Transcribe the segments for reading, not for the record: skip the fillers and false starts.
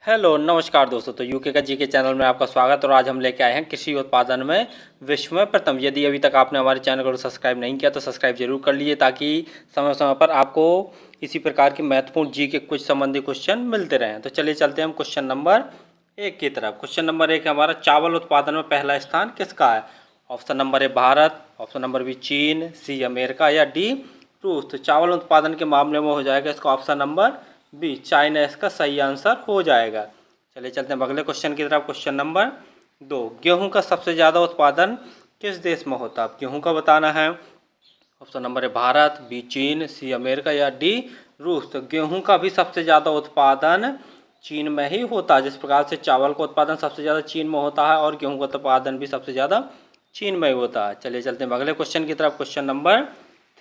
Hello नमस्कार दोस्तों। तो यूके का जीके चैनल में आपका स्वागत। और आज हम लेके आए हैं कृषि उत्पादन में विश्व में प्रथम। यदि अभी तक आपने हमारे चैनल को सब्सक्राइब नहीं किया तो सब्सक्राइब जरूर कर लीजिए, ताकि समय समय पर आपको इसी प्रकार के महत्वपूर्ण जी के कुछ संबंधी क्वेश्चन मिलते रहें। तो चलिए चलते हैं हम क्वेश्चन नंबर 1 की तरफ। क्वेश्चन नंबर 1 है हमारा, चावल उत्पादन में पहला स्थान किसका है? Option number A Bharat, option number B चीन, सी अमेरिका या डी रूस। तो चावल उत्पादन के मामले में हो जाएगा इसका ऑप्शन नंबर बी चाइना इसका सही आंसर हो जाएगा। चलिए चलते हैं अगले क्वेश्चन की तरफ। क्वेश्चन नंबर 2, गेहूं का सबसे ज़्यादा उत्पादन किस देश में होता है? अब गेहूं का बताना है। ऑप्शन नंबर है भारत, बी चीन, सी अमेरिका या डी रूस। तो गेहूं का भी सबसे ज़्यादा उत्पादन चीन में ही होता है। जिस प्रकार से चावल का उत्पादन सबसे ज़्यादा चीन में होता है और गेहूं का उत्पादन भी सबसे ज़्यादा चीन में ही होता है। चलिए चलते हैं अगले क्वेश्चन की तरफ। क्वेश्चन नंबर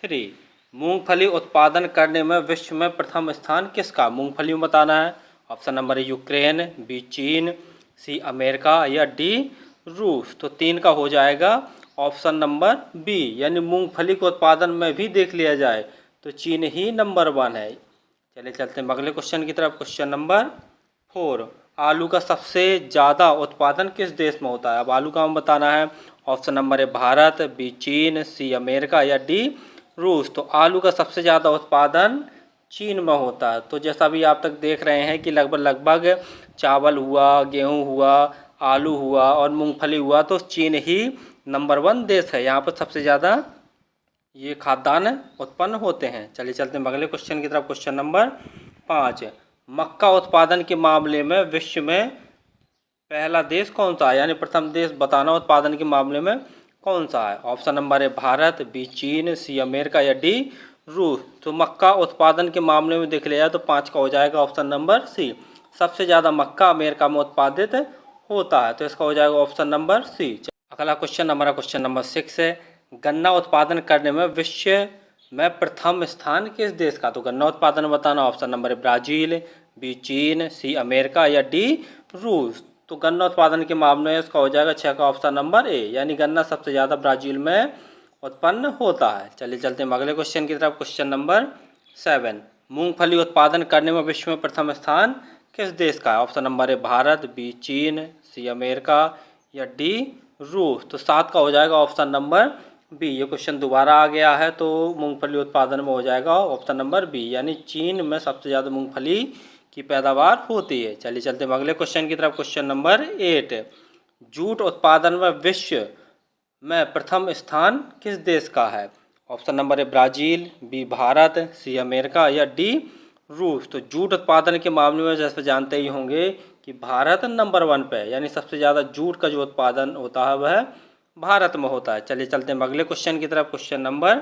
3, मूंगफली उत्पादन करने में विश्व में प्रथम स्थान किसका? मूंगफली में बताना है। ऑप्शन नंबर है यूक्रेन, बी चीन, सी अमेरिका या डी रूस। तो 3 का हो जाएगा ऑप्शन नंबर बी, यानी मूंगफली के उत्पादन में भी देख लिया जाए तो चीन ही नंबर 1 है। चलिए चलते हैं अगले क्वेश्चन की तरफ। क्वेश्चन नंबर 4, आलू का सबसे ज़्यादा उत्पादन किस देश में होता है? अब आलू का हम बताना है। ऑप्शन नंबर है भारत, बी चीन, सी अमेरिका या डी रूस। तो आलू का सबसे ज़्यादा उत्पादन चीन में होता है। तो जैसा भी आप तक देख रहे हैं कि लगभग चावल हुआ, गेहूं हुआ, आलू हुआ और मूंगफली हुआ, तो चीन ही नंबर 1 देश है। यहाँ पर सबसे ज़्यादा ये खाद्यान्न उत्पन्न होते हैं। चलिए चलते हैं अगले क्वेश्चन की तरफ। क्वेश्चन नंबर 5, मक्का उत्पादन के मामले में विश्व में पहला देश कौन सा है? यानी प्रथम देश बताना उत्पादन के मामले में कौन सा है? ऑप्शन नंबर है भारत, बी चीन, सी अमेरिका या डी रूस। तो मक्का उत्पादन के मामले में देख लिया जाए तो 5 का हो जाएगा ऑप्शन नंबर सी। सबसे ज़्यादा मक्का अमेरिका में उत्पादित होता है, तो इसका हो जाएगा ऑप्शन नंबर सी। अगला क्वेश्चन हमारा क्वेश्चन नंबर 6 है, गन्ना उत्पादन करने में विश्व में प्रथम स्थान किस देश का? तो गन्ना उत्पादन में बताना। ऑप्शन नंबर है ब्राज़ील, बी चीन, सी अमेरिका या डी रूस। तो गन्ना उत्पादन के मामले में इसका हो जाएगा 6 का ऑप्शन नंबर ए, यानी गन्ना सबसे ज़्यादा ब्राज़ील में उत्पन्न होता है। चलिए चलते हैं अगले क्वेश्चन की तरफ। क्वेश्चन नंबर 7, मूंगफली उत्पादन करने में विश्व में प्रथम स्थान किस देश का है? ऑप्शन नंबर है भारत, बी चीन, सी अमेरिका या डी रूस। तो 7 का हो जाएगा ऑप्शन नंबर बी। ये क्वेश्चन दोबारा आ गया है, तो मूंगफली उत्पादन में हो जाएगा ऑप्शन नंबर बी, यानी चीन में सबसे ज़्यादा मूंगफली की पैदावार होती है। चलिए चलते हैं अगले क्वेश्चन की तरफ। क्वेश्चन नंबर 8, जूट उत्पादन में विश्व में प्रथम स्थान किस देश का है? ऑप्शन नंबर है Brazil, B Bharat, C America या डी रूस। तो जूट उत्पादन के मामले में जैसे जानते ही होंगे कि भारत नंबर 1 पे है, यानी सबसे ज़्यादा जूट का जो उत्पादन होता है वह भारत में होता है। चलिए चलते हैं अगले क्वेश्चन की तरफ। क्वेश्चन नंबर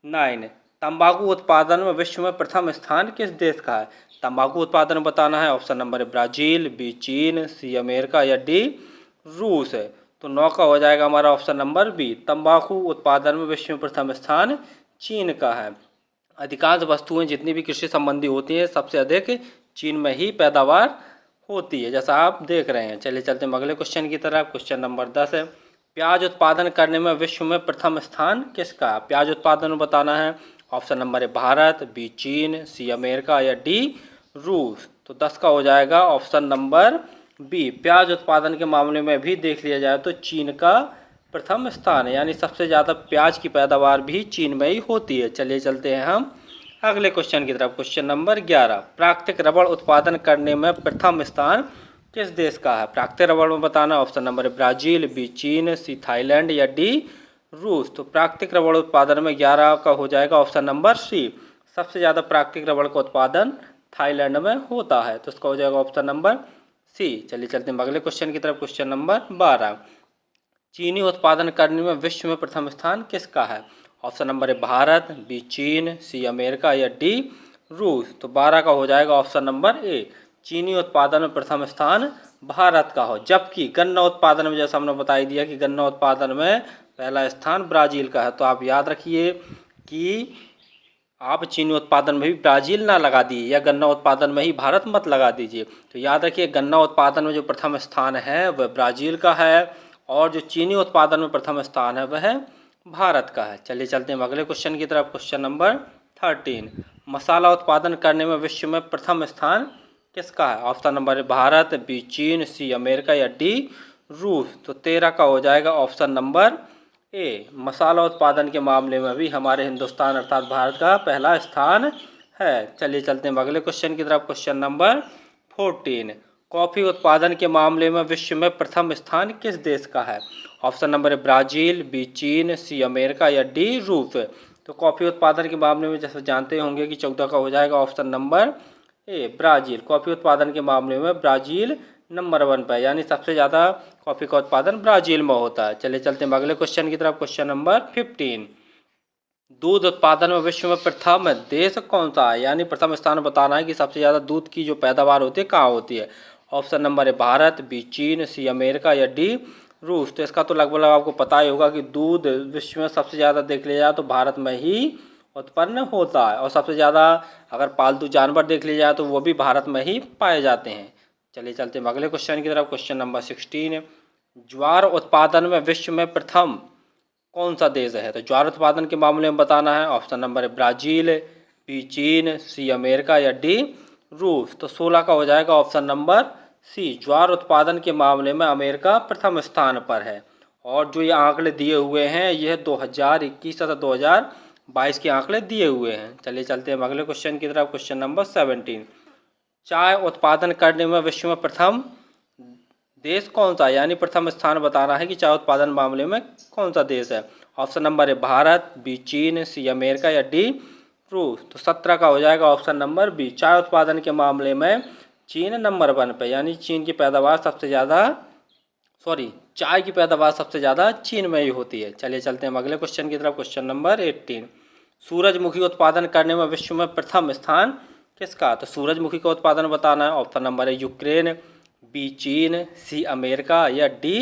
9, तंबाकू उत्पादन में विश्व में प्रथम स्थान किस देश का है? तंबाकू उत्पादन बताना है। ऑप्शन नंबर है ब्राज़ील, बी चीन, सी अमेरिका या डी रूस है। तो 9 का हो जाएगा हमारा ऑप्शन नंबर बी, तंबाकू उत्पादन में विश्व में प्रथम स्थान चीन का है। अधिकांश वस्तुएं जितनी भी कृषि संबंधी होती हैं सबसे अधिक चीन में ही पैदावार होती है, जैसा आप देख रहे हैं। चलिए चलते हैं अगले क्वेश्चन की तरफ। क्वेश्चन नंबर 10 है, प्याज उत्पादन करने में विश्व में प्रथम स्थान किसका है? प्याज उत्पादन में बताना है। ऑप्शन नंबर है भारत, बी चीन, सी अमेरिका या डी रूस। तो 10 का हो जाएगा ऑप्शन नंबर बी, प्याज उत्पादन के मामले में भी देख लिया जाए तो चीन का प्रथम स्थान है, यानी सबसे ज़्यादा प्याज की पैदावार भी चीन में ही होती है। चलिए चलते हैं हम अगले क्वेश्चन की तरफ। क्वेश्चन नंबर 11, प्राकृतिक रबड़ उत्पादन करने में प्रथम स्थान किस देश का है? प्राकृतिक रबड़ में बताना। ऑप्शन नंबर है ब्राज़ील, बी चीन, सी थाईलैंड या डी रूस। तो प्राकृतिक रबड़ उत्पादन में 11 का हो जाएगा ऑप्शन नंबर सी, सबसे ज़्यादा प्राकृतिक रबड़ का उत्पादन थाईलैंड में होता है, तो इसका हो जाएगा ऑप्शन नंबर सी। चलिए चलते हैं अगले क्वेश्चन की तरफ। क्वेश्चन नंबर 12, चीनी उत्पादन करने में विश्व में प्रथम स्थान किसका है? ऑप्शन नंबर है भारत, बी चीन, सी अमेरिका या डी रूस। तो 12 का हो जाएगा ऑप्शन नंबर ए, चीनी उत्पादन में प्रथम स्थान भारत का हो। जबकि गन्ना उत्पादन में जैसा हमने बता ही दिया कि गन्ना उत्पादन में पहला स्थान ब्राज़ील का है। तो आप याद रखिए कि आप चीनी उत्पादन में भी ब्राज़ील ना लगा दीजिए या गन्ना उत्पादन में ही भारत मत लगा दीजिए। तो याद रखिए गन्ना उत्पादन में जो प्रथम स्थान है वह ब्राज़ील का है और जो चीनी उत्पादन में प्रथम स्थान है वह भारत का है। चलिए चलते हैं अगले क्वेश्चन की तरफ। क्वेश्चन नंबर 13, मसाला उत्पादन करने में विश्व में प्रथम स्थान किसका है? ऑप्शन नंबर है भारत, बी चीन, सी अमेरिका या डी रूस। तो 13 का हो जाएगा ऑप्शन नंबर ए। मसाला उत्पादन के मामले में भी हमारे हिंदुस्तान अर्थात भारत का पहला स्थान है। चलिए चलते हैं अगले क्वेश्चन की तरफ। क्वेश्चन नंबर 14, कॉफ़ी उत्पादन के मामले में विश्व में प्रथम स्थान किस देश का है? ऑप्शन नंबर है ब्राज़ील, बी चीन, सी अमेरिका या डी रूस। तो कॉफ़ी उत्पादन के मामले में जैसे जानते होंगे कि 14 का हो जाएगा ऑप्शन नंबर ए ब्राज़ील। कॉफ़ी उत्पादन के मामले में ब्राज़ील नंबर 1 पर, यानी सबसे ज़्यादा कॉफ़ी का उत्पादन ब्राज़ील में होता है। चलिए चलते हैं अगले क्वेश्चन की तरफ। क्वेश्चन नंबर 15, दूध उत्पादन में विश्व में प्रथम देश कौन सा है? यानी प्रथम स्थान बताना है कि सबसे ज़्यादा दूध की जो पैदावार होती है कहाँ होती है। ऑप्शन नंबर है भारत, बी चीन, सी अमेरिका या डी रूस। तो इसका तो लगभग आपको पता ही होगा कि दूध विश्व में सबसे ज़्यादा देख लिया जाए तो भारत में ही उत्पन्न होता है, और सबसे ज़्यादा अगर पालतू जानवर देख लिया जाए तो वो भी भारत में ही पाए जाते हैं। चलिए चलते हैं अगले क्वेश्चन की तरफ। क्वेश्चन नंबर 16, ज्वार उत्पादन में विश्व में प्रथम कौन सा देश है? तो ज्वार उत्पादन के मामले में बताना है। ऑप्शन नंबर है ब्राज़ील, बी चीन, सी अमेरिका या डी रूस। तो 16 का हो जाएगा ऑप्शन नंबर सी। ज्वार उत्पादन के मामले में अमेरिका प्रथम स्थान पर है, और जो ये आंकड़े दिए हुए हैं यह 2021 तथा 2022 के आंकड़े दिए हुए हैं। चलिए चलते हैं अगले क्वेश्चन की तरफ। क्वेश्चन नंबर 17, चाय उत्पादन करने में विश्व में प्रथम देश कौन सा है? यानी प्रथम स्थान बताना है कि चाय उत्पादन मामले में कौन सा देश है। ऑप्शन नंबर है भारत, बी चीन, सी अमेरिका या डी रूस। तो 17 का हो जाएगा ऑप्शन नंबर बी। चाय उत्पादन के मामले में चीन नंबर 1 पे, यानी चीन की पैदावार सबसे ज़्यादा चाय की पैदावार सबसे ज़्यादा चीन में ही होती है। चलिए चलते हैं अगले क्वेश्चन की तरफ। क्वेश्चन नंबर 18, सूरजमुखी उत्पादन करने में विश्व में प्रथम स्थान किसका? तो सूरजमुखी का उत्पादन बताना है। ऑप्शन नंबर है यूक्रेन, बी चीन, सी अमेरिका या डी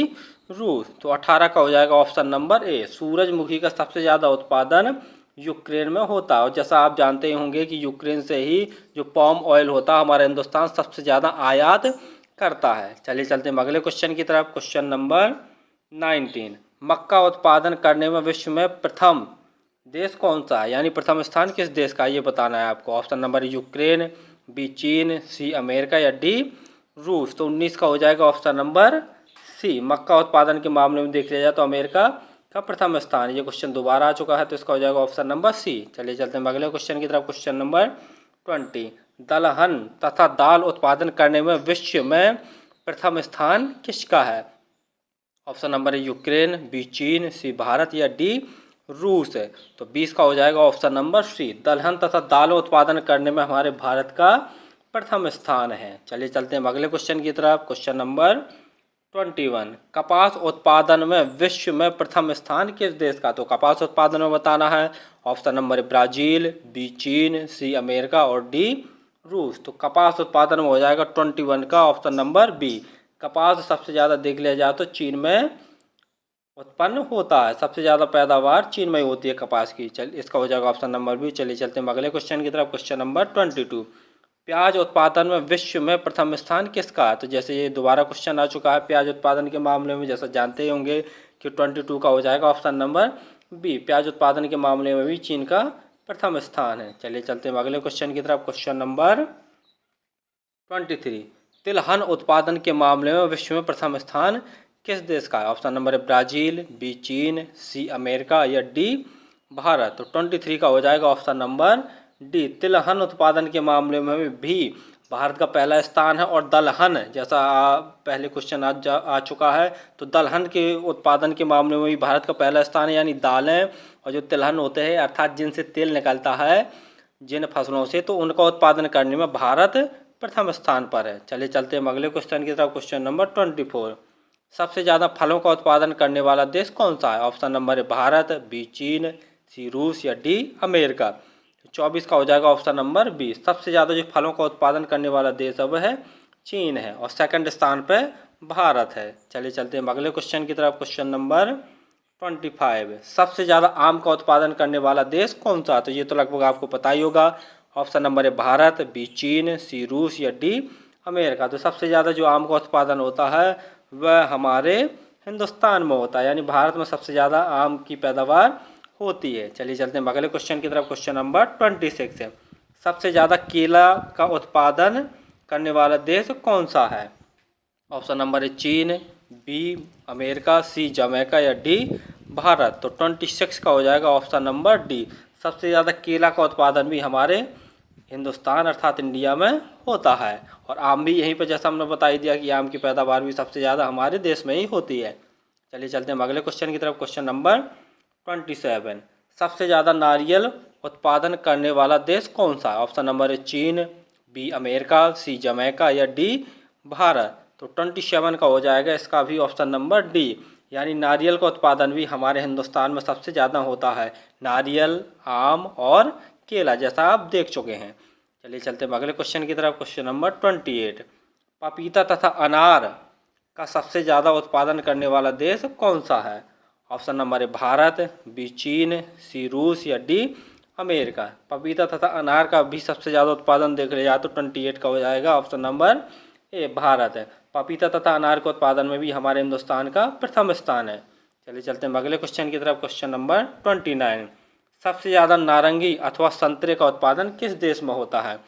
रूस। तो 18 का हो जाएगा ऑप्शन नंबर ए। सूरजमुखी का सबसे ज़्यादा उत्पादन यूक्रेन में होता है, और जैसा आप जानते ही होंगे कि यूक्रेन से ही जो पाम ऑयल होता है हमारा हिंदुस्तान सबसे ज़्यादा आयात करता है। चलिए चलते हैं अगले क्वेश्चन की तरफ। क्वेश्चन नंबर 19, मक्का उत्पादन करने में विश्व में प्रथम देश कौन सा है? यानी प्रथम स्थान किस देश का ये बताना है आपको। ऑप्शन नंबर यूक्रेन, बी चीन, सी अमेरिका या डी रूस। तो 19 का हो जाएगा ऑप्शन नंबर सी। मक्का उत्पादन के मामले में देख लिया जाए तो अमेरिका का प्रथम स्थान। ये क्वेश्चन दोबारा आ चुका है तो इसका हो जाएगा ऑप्शन नंबर सी। चलिए चलते हैं अगले क्वेश्चन की तरफ। क्वेश्चन नंबर 20, दलहन तथा दाल उत्पादन करने में विश्व में प्रथम स्थान किसका है? ऑप्शन नंबर है यूक्रेन, बी चीन, सी भारत या डी रूस। तो 20 का हो जाएगा ऑप्शन नंबर सी। दलहन तथा दाल उत्पादन करने में हमारे भारत का प्रथम स्थान है। चलिए चलते हैं अगले क्वेश्चन की तरफ। क्वेश्चन नंबर 21, कपास उत्पादन में विश्व में प्रथम स्थान किस देश का? तो कपास उत्पादन में बताना है। ऑप्शन नंबर है ब्राज़ील, बी चीन, सी अमेरिका और डी रूस। तो कपास उत्पादन में हो जाएगा 21 का ऑप्शन नंबर बी। कपास सबसे ज़्यादा देख लिया जाए तो चीन में उत्पन्न होता है, सबसे ज़्यादा पैदावार चीन में ही होती है कपास की। चल इसका हो जाएगा ऑप्शन नंबर बी। चलिए चलते हैं अगले क्वेश्चन की तरफ। क्वेश्चन नंबर 22, प्याज उत्पादन में विश्व में प्रथम स्थान किसका है? तो जैसे ये दोबारा क्वेश्चन आ चुका है प्याज उत्पादन के मामले में, जैसा जानते ही होंगे कि 22 का हो जाएगा ऑप्शन नंबर बी। प्याज उत्पादन के मामले में भी चीन का प्रथम स्थान है। चलिए चलते हैं अगले क्वेश्चन की तरफ। क्वेश्चन नंबर 23, तिलहन उत्पादन के मामले में विश्व में प्रथम स्थान किस देश का है? ऑप्शन नंबर है ब्राज़ील, बी चीन, सी अमेरिका या डी भारत। तो 23 का हो जाएगा ऑप्शन नंबर डी। तिलहन उत्पादन के मामले में भी भारत का पहला स्थान है, और दलहन जैसा पहले क्वेश्चन आ चुका है तो दलहन के उत्पादन के मामले में भी भारत का पहला स्थान है। यानी दालें और जो तिलहन होते हैं अर्थात जिनसे तेल निकलता है जिन फसलों से, तो उनका उत्पादन करने में भारत प्रथम स्थान पर है। चलिए चलते हैं अगले क्वेश्चन की तरफ। क्वेश्चन नंबर 24, सबसे ज़्यादा फलों का उत्पादन करने वाला देश कौन सा है? ऑप्शन नंबर है भारत, बी चीन, सी रूस या डी अमेरिका। 24 का हो जाएगा ऑप्शन नंबर बी। सबसे ज़्यादा जो फलों का उत्पादन करने वाला देश है वह है चीन है, और सेकंड स्थान पे भारत है। चलिए चलते हैं अगले क्वेश्चन की तरफ। क्वेश्चन नंबर 25, सबसे ज़्यादा आम का उत्पादन करने वाला देश कौन सा? तो ये तो लगभग आपको पता ही होगा। ऑप्शन नंबर है भारत, बी चीन, सी रूस या डी अमेरिका। तो सबसे ज़्यादा जो आम का उत्पादन होता है वह हमारे हिंदुस्तान में होता है, यानी भारत में सबसे ज़्यादा आम की पैदावार होती है। चलिए चलते हैं अगले क्वेश्चन की तरफ। क्वेश्चन नंबर 26 है, सबसे ज़्यादा केला का उत्पादन करने वाला देश कौन सा है? ऑप्शन नंबर है चीन, बी अमेरिका, सी जमैका या डी भारत। तो 26 का हो जाएगा ऑप्शन नंबर डी। सबसे ज़्यादा केला का उत्पादन भी हमारे हिंदुस्तान अर्थात इंडिया में होता है, और आम भी यहीं पर, जैसा हमने बता ही दिया कि आम की पैदावार भी सबसे ज़्यादा हमारे देश में ही होती है। चलिए चलते हैं अगले क्वेश्चन की तरफ। क्वेश्चन नंबर 27, सबसे ज़्यादा नारियल उत्पादन करने वाला देश कौन सा है? ऑप्शन नंबर है चीन, बी अमेरिका, सी जमैका या डी भारत। तो 27 का हो जाएगा इसका भी ऑप्शन नंबर डी, यानी नारियल का उत्पादन भी हमारे हिंदुस्तान में सबसे ज़्यादा होता है। नारियल, आम और केला, जैसा आप देख चुके हैं। चलिए चलते हैं अगले क्वेश्चन की तरफ। क्वेश्चन नंबर 28, पपीता तथा अनार का सबसे ज़्यादा उत्पादन करने वाला देश कौन सा है? ऑप्शन नंबर है भारत, बी चीन, सी रूस या डी अमेरिका। पपीता तथा अनार का भी सबसे ज़्यादा उत्पादन देख लिया तो 28 का हो जाएगा ऑप्शन नंबर ए भारत है। पपीता तथा अनार के उत्पादन में भी हमारे हिंदुस्तान का प्रथम स्थान है। चलिए चलते हैं अगले क्वेश्चन की तरफ। क्वेश्चन नंबर 29, सबसे ज़्यादा नारंगी अथवा संतरे का उत्पादन किस देश में होता है?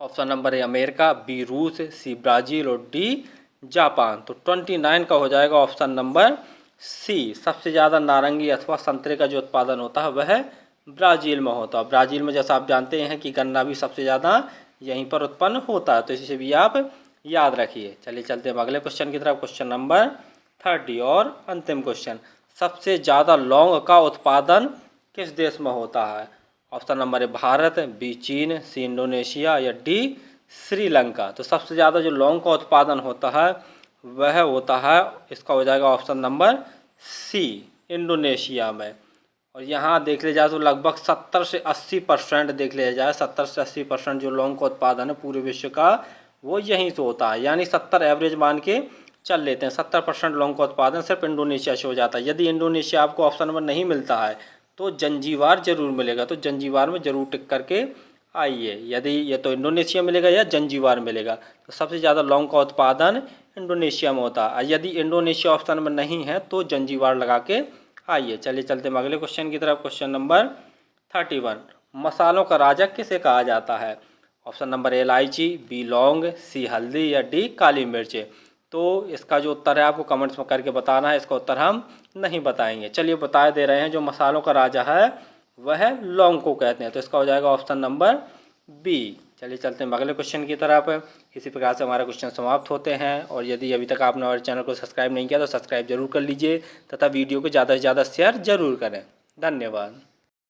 ऑप्शन नंबर है अमेरिका, बी रूस, सी ब्राज़ील और डी जापान। तो 29 का हो जाएगा ऑप्शन नंबर सी। सबसे ज़्यादा नारंगी अथवा संतरे का जो उत्पादन होता है वह ब्राज़ील में होता है। ब्राज़ील में जैसा आप जानते हैं कि गन्ना भी सबसे ज़्यादा यहीं पर उत्पन्न होता है, तो इसे भी आप याद रखिए। चलिए चलते हैं अगले क्वेश्चन की तरफ। क्वेश्चन नंबर 30 और अंतिम क्वेश्चन, सबसे ज़्यादा लौंग का उत्पादन किस देश में होता है? ऑप्शन नंबर है भारत, बी चीन, सी इंडोनेशिया या डी श्रीलंका। तो सबसे ज़्यादा जो लौंग का उत्पादन होता है वह होता है, इसका हो जाएगा ऑप्शन नंबर सी इंडोनेशिया में। और यहाँ देख लिया जाए तो लगभग 70 से 80% देख लिया जाए, 70 से 80% जो लौंग का उत्पादन है पूरे विश्व का वो यहीं से होता है। यानी 70 एवरेज मान के चल लेते हैं, 70% लौंग का उत्पादन सिर्फ इंडोनेशिया से हो जाता है। यदि इंडोनेशिया आपको ऑप्शन नंबर नहीं मिलता है तो जंजीबार जरूर मिलेगा, तो जंजीबार में जरूर टिक करके आइए। यदि ये तो इंडोनेशिया मिलेगा या जंजीबार मिलेगा, तो सबसे ज़्यादा लौंग का उत्पादन इंडोनेशिया में होता है। यदि इंडोनेशिया ऑप्शन में नहीं है तो जंजीबार लगा के आइए। चलिए चलते हैं अगले क्वेश्चन की तरफ। क्वेश्चन नंबर 31, मसालों का राजा किसे कहा जाता है? ऑप्शन नंबर ए इलायची, बी लौंग, सी हल्दी या डी काली मिर्च। तो इसका जो उत्तर है आपको कमेंट्स में करके बताना है, इसका उत्तर हम नहीं बताएंगे। चलिए बता दे रहे हैं, जो मसालों का राजा है वह लौंग को कहते हैं, तो इसका हो जाएगा ऑप्शन नंबर बी। चलिए चलते हैं अगले क्वेश्चन की तरफ। इसी प्रकार से हमारे क्वेश्चन समाप्त होते हैं, और यदि अभी तक आपने हमारे चैनल को सब्सक्राइब नहीं किया तो सब्सक्राइब जरूर कर लीजिए तथा वीडियो को ज़्यादा से ज़्यादा शेयर जरूर करें। धन्यवाद।